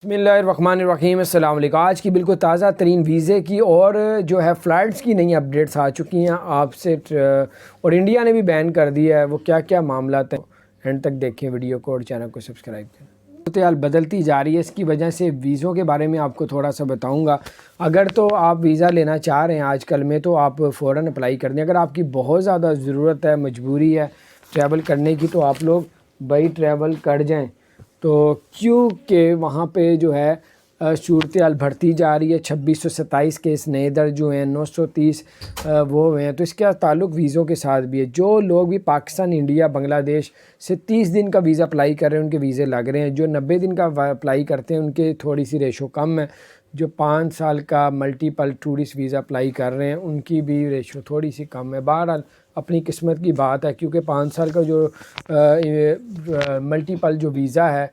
बिस्मिल्लाहिर्रहमानिर्रहीम। अस्सलाम वालेकुम। आज की बिल्कुल ताज़ा तरीन वीज़े की और जो है फ़्लाइट्स की नई अपडेट्स आ चुकी हैं आपसे, और इंडिया ने भी बैन कर दिया है। वो क्या क्या मामला हैं, एंड तक देखें वीडियो को और चैनल को सब्सक्राइब करें। सूरत हाल बदलती जा रही है, इसकी वजह से वीज़ों के बारे में आपको थोड़ा सा बताऊँगा। अगर तो आप वीज़ा लेना चाह रहे हैं आजकल में, तो आप फ़ौरन अप्लाई कर दें। अगर आपकी बहुत ज़्यादा ज़रूरत है, मजबूरी है ट्रैवल करने की, तो आप लोग भाई ट्रैवल कर जाएँ। तो क्योंकि वहाँ पे जो है सूरत हाल बढ़ती जा रही है। 2627 केस नए दर्ज हुए हैं, 930 वो हुए हैं। तो इसका ताल्लुक़ वीज़ों के साथ भी है। जो लोग भी पाकिस्तान, इंडिया, बांग्लादेश से 30 दिन का वीज़ा अप्लाई कर रहे हैं, उनके वीज़े लग रहे हैं। जो 90 दिन का अप्लाई करते हैं, उनके थोड़ी सी रेशो कम है। जो 5 साल का मल्टीपल टूरिस्ट वीज़ा अप्लाई कर रहे हैं, उनकी भी रेशो थोड़ी सी कम है। बहरहाल अपनी किस्मत की बात है, क्योंकि 5 साल का जो मल्टीपल जो वीज़ा है,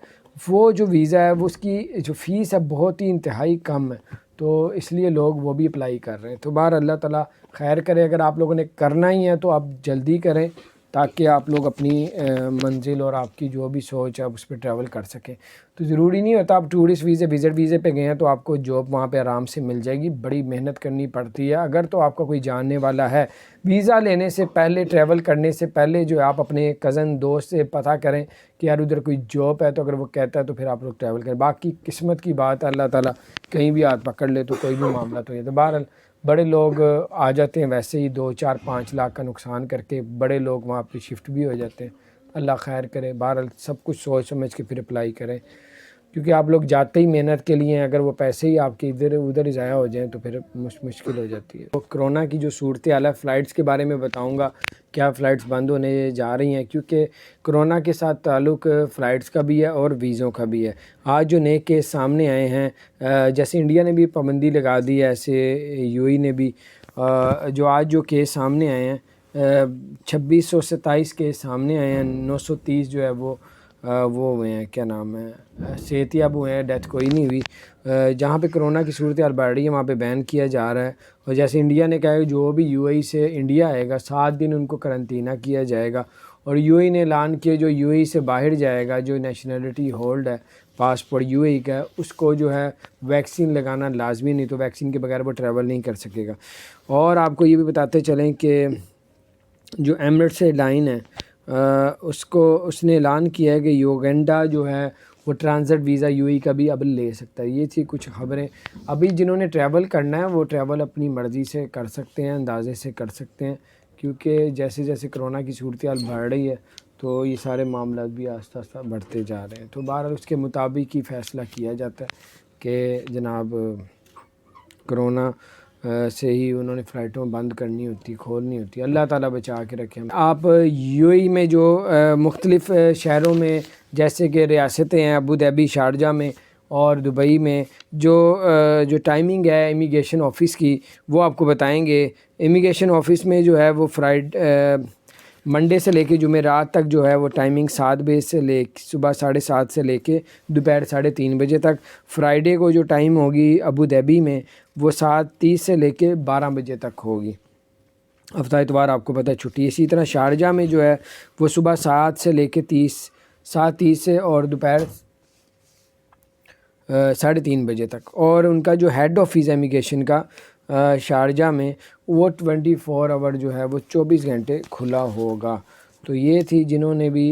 वो जो वीज़ा है वो उसकी जो फ़ीस है बहुत ही इंतहाई कम है। तो इसलिए लोग वो भी अप्लाई कर रहे हैं। तो बहर अल्लाह ताला खैर करे। अगर आप लोगों ने करना ही है तो आप जल्दी करें, ताकि आप लोग अपनी मंजिल और आपकी जो भी सोच है उस पर ट्रैवल कर सकें। तो ज़रूरी नहीं होता आप टूरिस्ट वीज़े, विज़िट वीज़े पे गए हैं तो आपको जॉब वहाँ पे आराम से मिल जाएगी। बड़ी मेहनत करनी पड़ती है। अगर तो आपका कोई जानने वाला है, वीज़ा लेने से पहले, ट्रैवल करने से पहले जो है आप अपने कज़न दोस्त से पता करें कि यार उधर कोई जॉब है। तो अगर वो कहता है तो फिर आप लोग ट्रैवल करें। बाकी किस्मत की बात है, अल्लाह ताला कहीं भी हाथ पकड़ ले तो कोई भी मामला तो ये। तो बहरहाल बड़े लोग आ जाते हैं वैसे ही 2, 4, 5 लाख का नुकसान करके। बड़े लोग वहाँ पे शिफ्ट भी हो जाते हैं। अल्लाह खैर करे। बहरहाल सब कुछ सोच समझ के फिर अप्लाई करें, क्योंकि आप लोग जाते ही मेहनत के लिए हैं। अगर वो पैसे ही आपके इधर उधर ही ज़ाया हो जाएं तो फिर मुश्किल हो जाती है। तो कोरोना की जो सूरत हाल है, फ़्लाइट्स के बारे में बताऊंगा। क्या फ़्लाइट्स बंद होने जा रही हैं, क्योंकि कोरोना के साथ ताल्लुक़ फ़्लाइट्स का भी है और वीज़ों का भी है। आज जो नए केस सामने आए हैं, जैसे इंडिया ने भी पाबंदी लगा दी है, ऐसे यूएई ने भी। जो आज जो केस सामने आए हैं, 2627 केस सामने आए हैं। 930 जो है वो हुए हैं, क्या नाम है, सेहतियाब हुए हैं, डेथ कोई नहीं हुई। जहाँ पे कोरोना की सूरत हाल बढ़ रही है, वहाँ पे बैन किया जा रहा है। और जैसे इंडिया ने कहा है, जो भी यूएई से इंडिया आएगा 7 दिन उनको करंटीना किया जाएगा। और यूएई ने ऐलान किया, जो यूएई से बाहर जाएगा, जो नेशनलिटी होल्ड है, पासपोर्ट यूएई का, उसको जो है वैक्सीन लगाना लाजमी, नहीं तो वैक्सीन के बगैर वो ट्रैवल नहीं कर सकेगा। और आपको ये भी बताते चलें कि जो एमिरेट्स एयरलाइन है, उसने ऐलान किया है कि युगांडा जो है वो ट्रांजिट वीज़ा यूएई का भी अब ले सकता है। ये थी कुछ खबरें। अभी जिन्होंने ट्रैवल करना है वो ट्रैवल अपनी मर्ज़ी से कर सकते हैं, अंदाज़े से कर सकते हैं, क्योंकि जैसे जैसे कोरोना की सूरत हाल बढ़ रही है तो ये सारे मामला भी आस्ता आस्ता बढ़ते जा रहे हैं। तो बहरहाल उसके मुताबिक ही फ़ैसला किया जाता है कि जनाब कोरोना से ही उन्होंने फ़्लाइटों बंद करनी होती, खोलनी होती। अल्लाह ताला बचा के रखें। आप यूएई में जो मुख्तलिफ़ शहरों में, जैसे कि रियासतें हैं अबू धाबी, शारजा में और दुबई में, जो टाइमिंग है इमिग्रेशन ऑफ़िस की, वो आपको बताएंगे। इमिग्रेशन ऑफ़िस में जो है वो मंडे से लेके जुमेरात तक जो है वो टाइमिंग 7 बजे से सुबह 7:30 से लेके दोपहर 3:30 बजे तक। फ्राइडे को जो टाइम होगी अबू धाबी में, वो 7:30 से लेके 12 बजे तक होगी। हफ्ता इतवार आपको पता है छुट्टी। इसी तरह शारजा में जो है वो सुबह 7 से लेके 7:30 से और दोपहर 3:30 बजे तक। और उनका जो हेड ऑफिस है इमिग्रेशन का शारजा में, वो 24 आवर जो है वो 24 घंटे खुला होगा। तो ये थी, जिन्होंने भी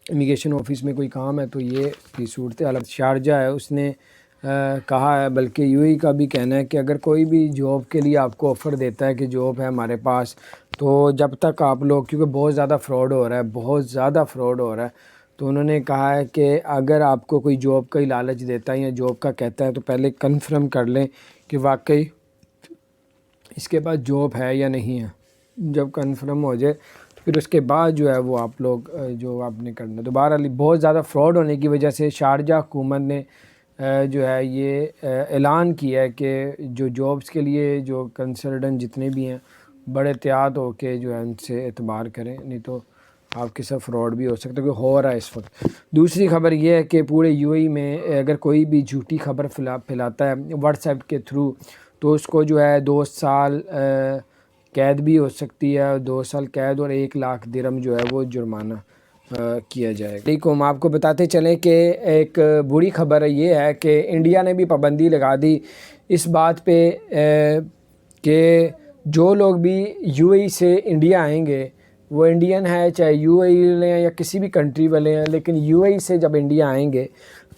इमिग्रेशन ऑफिस में कोई काम है तो ये की सूरत हाल। शारजा है उसने कहा है, बल्कि यूएई का भी कहना है कि अगर कोई भी जॉब के लिए आपको ऑफ़र देता है कि जॉब है हमारे पास, तो जब तक आप लोग, क्योंकि बहुत ज़्यादा फ्रॉड हो रहा है, बहुत ज़्यादा फ्रॉड हो रहा है, तो उन्होंने कहा है कि अगर आपको कोई जॉब का ही लालच देता है या जॉब का कहता है, तो पहले कन्फर्म कर लें कि वाकई इसके पास जॉब है या नहीं है। जब कन्फर्म हो जाए तो फिर उसके बाद जो है वो आप लोग जो आपने करना। तो बहरहाल बहुत ज़्यादा फ्रॉड होने की वजह से शारजा हुकूमत ने जो है ये ऐलान किया है कि जो जॉब्स के लिए जो कंसल्टेंट जितने भी हैं, बड़े एहतियात हो के जो है उनसे एतबार करें, नहीं तो आपके साथ फ्रॉड भी हो सकता है, कि हो रहा है इस वक्त। दूसरी खबर ये है कि पूरे यूएई में अगर कोई भी झूठी खबर फैलाता है व्हाट्सएप के थ्रू, तो उसको जो है 2 साल कैद भी हो सकती है। 2 साल कैद और 1 लाख दिरहम जो है वो जुर्माना کیا جائے گا۔ ہم آپ کو بتاتے چلیں کہ ایک بری خبر یہ ہے کہ انڈیا نے بھی پابندی لگا دی اس بات پہ کہ جو لوگ بھی یو اے ای سے انڈیا آئیں گے وہ انڈین ہے، چاہے یو اے ای لیں یا کسی بھی کنٹری والے ہیں، لیکن یو اے ای سے جب انڈیا آئیں گے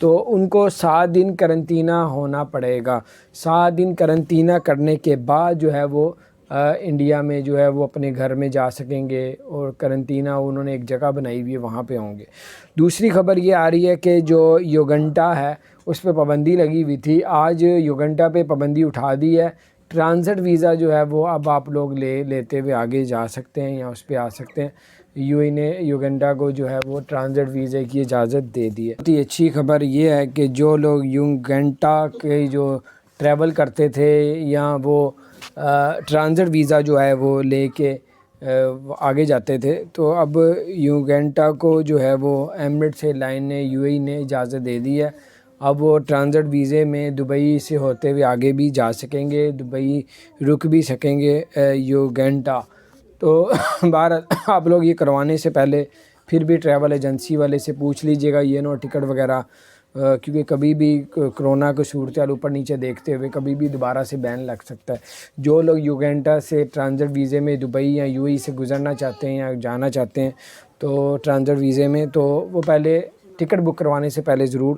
تو ان کو 7 دن قرنطینہ ہونا پڑے گا۔ 7 دن قرنطینہ کرنے کے بعد جو ہے وہ انڈیا میں جو ہے وہ اپنے گھر میں جا سکیں گے، اور قرنطینہ انہوں نے ایک جگہ بنائی ہوئی ہے وہاں پہ ہوں گے۔ دوسری خبر یہ آ رہی ہے کہ جو یوگنٹا ہے اس پہ پابندی لگی ہوئی تھی، آج یوگنٹا پہ پابندی اٹھا دی ہے۔ ٹرانزٹ ویزا جو ہے وہ اب آپ لوگ لیتے ہوئے آگے جا سکتے ہیں یا اس پہ آ سکتے ہیں۔ یو اے نے یوگنڈا کو جو ہے وہ ٹرانزٹ ویزے کی اجازت دے دی ہے۔ بہت ہی اچھی خبر یہ ہے کہ جو لوگ یوگنڈا کے جو ٹریول کرتے تھے یا وہ ٹرانزٹ ویزا جو ہے وہ لے کے آگے جاتے تھے، تو اب یوگنڈا کو جو ہے وہ ایمریٹس ایئر لائن نے یو اے ای نے اجازت دے دی ہے۔ اب وہ ٹرانزٹ ویزے میں دبئی سے ہوتے ہوئے آگے بھی جا سکیں گے، دبئی رک بھی سکیں گے یوگنڈا۔ تو بہرحال آپ لوگ یہ کروانے سے پہلے پھر بھی ٹریول ایجنسی والے سے پوچھ لیجئے گا یہ نو ٹکٹ وغیرہ، کیونکہ کبھی بھی کرونا کو صورتحال اوپر نیچے دیکھتے ہوئے کبھی بھی دوبارہ سے بین لگ سکتا ہے۔ جو لوگ یوگنڈا سے ٹرانزٹ ویزے میں دبئی یا یو اے ای سے گزرنا چاہتے ہیں یا جانا چاہتے ہیں تو ٹرانزٹ ویزے میں، تو وہ پہلے ٹکٹ بک کروانے سے پہلے ضرور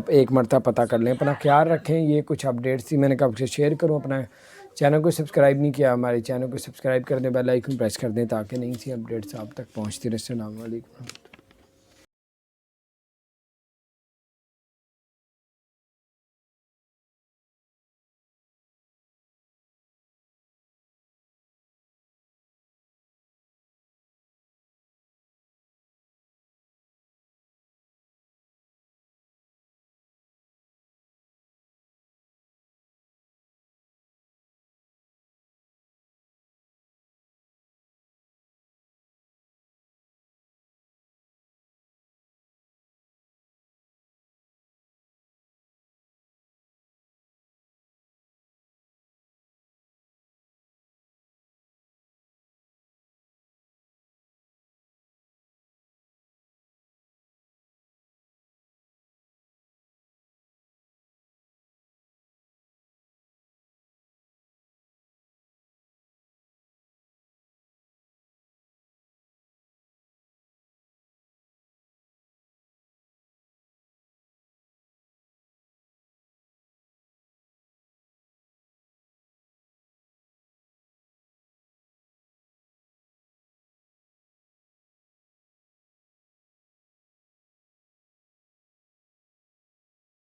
ایک مرتبہ پتہ کر لیں۔ اپنا خیال رکھیں۔ یہ کچھ اپڈیٹس تھی، میں نے کہا آپ سے شیئر کروں۔ اپنا چینل کو سبسکرائب نہیں کیا ہمارے چینل کو سبسکرائب کر دیں، بیل آئیکن پریس کر دیں تاکہ نئی سی اپڈیٹس آپ تک پہنچتی رہیں۔ السلام علیکم۔